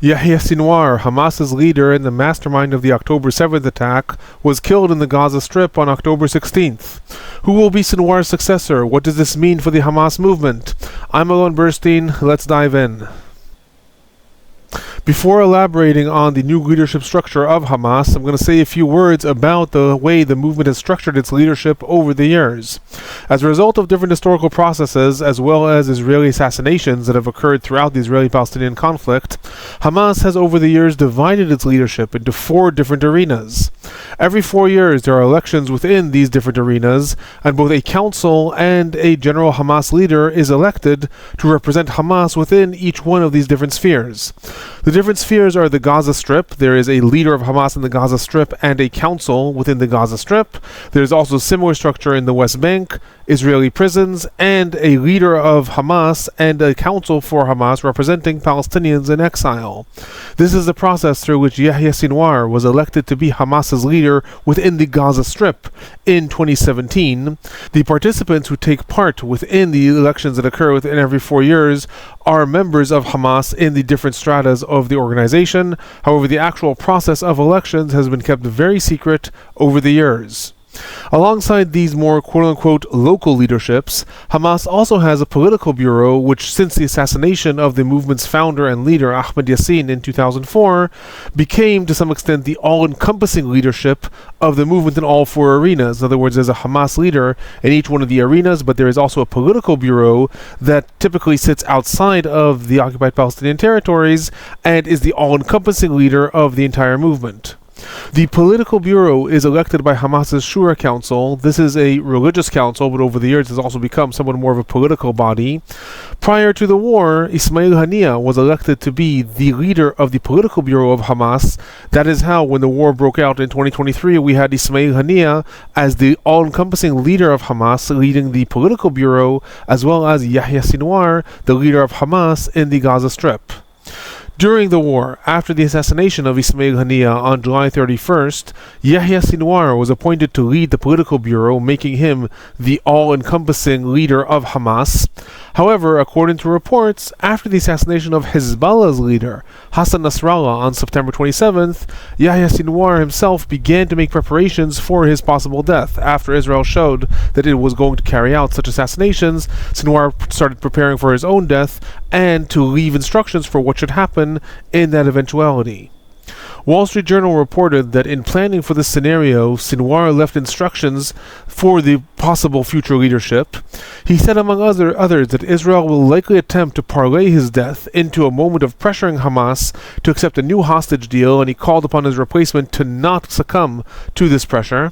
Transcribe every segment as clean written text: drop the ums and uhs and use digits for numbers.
Yahya Sinwar, Hamas's leader and the mastermind of the October 7th attack, was killed in the Gaza Strip on October 16th. Who will be Sinwar's successor? What does this mean for the Hamas movement? I'm Alon Burstein. Let's dive in. Before elaborating on the new leadership structure of Hamas, I'm going to say a few words about the way the movement has structured its leadership over the years. As a result of different historical processes, as well as Israeli assassinations that have occurred throughout the Israeli-Palestinian conflict, Hamas has over the years divided its leadership into 4 different arenas. Every 4 years there are elections within these different arenas, and both a council and a general Hamas leader is elected to represent Hamas within each one of these different spheres. The different spheres are the Gaza Strip. There is a leader of Hamas in the Gaza Strip and a council within the Gaza Strip. There is also a similar structure in the West Bank, Israeli prisons, and a leader of Hamas and a council for Hamas representing Palestinians in exile. This is the process through which Yahya Sinwar was elected to be Hamas's leader within the Gaza Strip in 2017. The participants who take part within the elections that occur within every 4 years are members of Hamas in the different stratas of the organization. However, the actual process of elections has been kept very secret over the years. Alongside these more quote-unquote local leaderships, Hamas also has a political bureau which, since the assassination of the movement's founder and leader Ahmed Yassin in 2004, became to some extent the all-encompassing leadership of the movement in all 4 arenas. In other words, there's a Hamas leader in each one of the arenas, but there is also a political bureau that typically sits outside of the occupied Palestinian territories and is the all-encompassing leader of the entire movement. The political bureau is elected by Hamas's Shura Council. This is a religious council, but over the years has also become somewhat more of a political body. Prior to the war, Ismail Haniyeh was elected to be the leader of the political bureau of Hamas. That is how, when the war broke out in 2023, we had Ismail Haniyeh as the all-encompassing leader of Hamas, leading the political bureau, as well as Yahya Sinwar, the leader of Hamas in the Gaza Strip. During the war, after the assassination of Ismail Haniyeh on July 31st, Yahya Sinwar was appointed to lead the political bureau, making him the all-encompassing leader of Hamas. However, according to reports, after the assassination of Hezbollah's leader, Hassan Nasrallah, on September 27th, Yahya Sinwar himself began to make preparations for his possible death. After Israel showed that it was going to carry out such assassinations, Sinwar started preparing for his own death and to leave instructions for what should happen in that eventuality. Wall Street Journal reported that in planning for this scenario, Sinwar left instructions for the possible future leadership. He said, among others, that Israel will likely attempt to parlay his death into a moment of pressuring Hamas to accept a new hostage deal, and he called upon his replacement to not succumb to this pressure.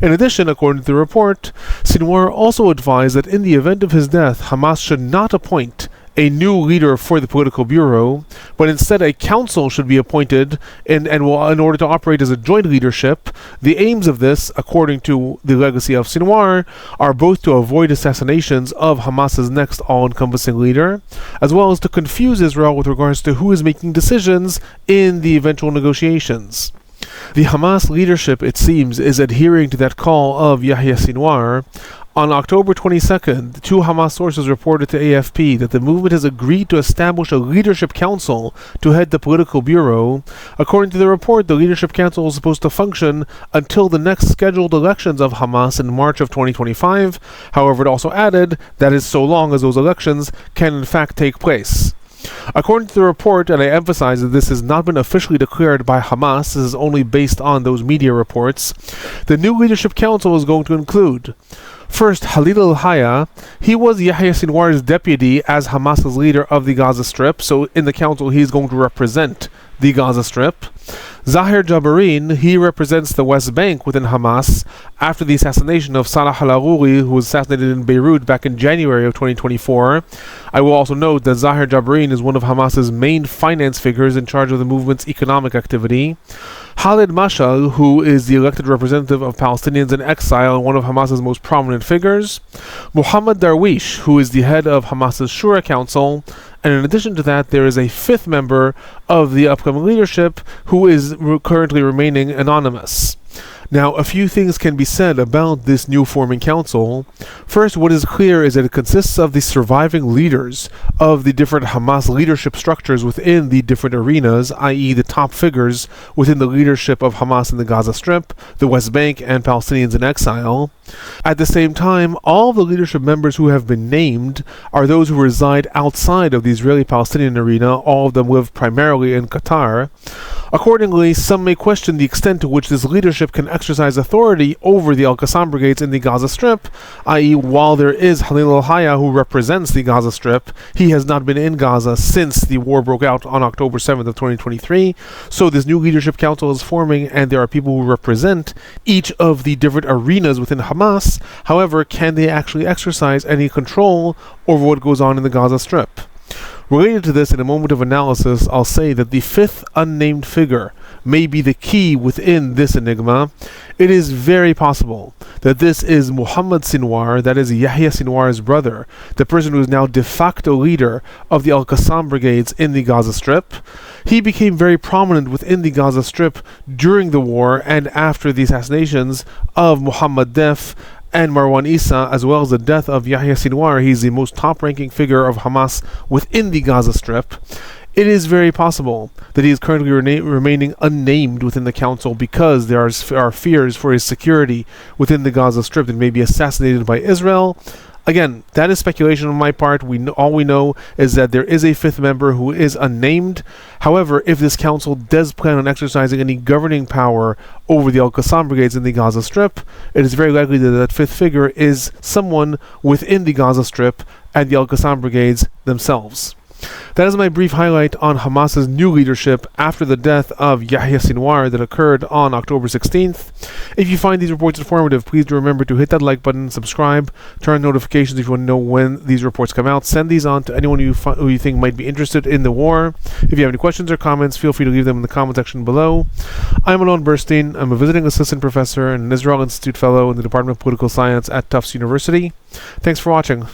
In addition, according to the report, Sinwar also advised that in the event of his death, Hamas should not appoint a new leader for the political bureau, but instead a council should be appointed in order to operate as a joint leadership. The aims of this, according to the legacy of Sinwar, are both to avoid assassinations of Hamas's next all-encompassing leader, as well as to confuse Israel with regards to who is making decisions in the eventual negotiations. The Hamas leadership, it seems, is adhering to that call of Yahya Sinwar. On October 22nd, 2 Hamas sources reported to AFP that the movement has agreed to establish a leadership council to head the political bureau. According to the report, the leadership council is supposed to function until the next scheduled elections of Hamas in March of 2025. However, it also added that is so long as those elections can in fact take place. According to the report, and I emphasize that this has not been officially declared by Hamas, this is only based on those media reports, the new leadership council is going to include: first, Khalil al-Haya. He was Yahya Sinwar's deputy as Hamas's leader of the Gaza Strip, so in the council he is going to represent the Gaza Strip. Zahir Jabarin, he represents the West Bank within Hamas after the assassination of Salah al-Aruri, who was assassinated in Beirut back in January of 2024. I will also note that Zahir Jabarin is one of Hamas's main finance figures in charge of the movement's economic activity. Kahled Mashal, who is the elected representative of Palestinians in exile and one of Hamas's most prominent figures. Muhammad Darwish, who is the head of Hamas's Shura Council. And in addition to that, there is a 5th member of the upcoming leadership who is currently remaining anonymous. Now, a few things can be said about this new forming council. First, what is clear is that it consists of the surviving leaders of the different Hamas leadership structures within the different arenas, i.e. the top figures within the leadership of Hamas in the Gaza Strip, the West Bank, and Palestinians in exile. At the same time, all the leadership members who have been named are those who reside outside of the Israeli-Palestinian arena. All of them live primarily in Qatar. Accordingly, some may question the extent to which this leadership can exercise authority over the Al-Qassam brigades in the Gaza Strip, i.e. while there is Khalil al-Haya who represents the Gaza Strip, he has not been in Gaza since the war broke out on October 7th of 2023. So this new leadership council is forming, and there are people who represent each of the different arenas within Hamas. However, can they actually exercise any control over what goes on in the Gaza Strip? Related to this, in a moment of analysis, I'll say that the fifth unnamed figure may be the key within this enigma. It is very possible that this is Muhammad Sinwar, that is Yahya Sinwar's brother, the person who is now de facto leader of the Al-Qassam brigades in the Gaza Strip. He became very prominent within the Gaza Strip during the war and after the assassinations of Muhammad Def and Marwan Issa, as well as the death of Yahya Sinwar. He's the most top-ranking figure of Hamas within the Gaza Strip. It is very possible that he is currently remaining unnamed within the council because there are fears for his security within the Gaza Strip that may be assassinated by Israel. Again, that is speculation on my part. All we know is that there is a fifth member who is unnamed. However, if this council does plan on exercising any governing power over the Al-Qassam brigades in the Gaza Strip, it is very likely that that fifth figure is someone within the Gaza Strip and the Al-Qassam brigades themselves. That is my brief highlight on Hamas's new leadership after the death of Yahya Sinwar that occurred on October 16th. If you find these reports informative, please do remember to hit that like button, subscribe, turn on notifications if you want to know when these reports come out. Send these on to anyone who you think might be interested in the war. If you have any questions or comments, feel free to leave them in the comment section below. I'm Alon Burstein. I'm a visiting assistant professor and an Israel Institute fellow in the Department of Political Science at Tufts University. Thanks for watching.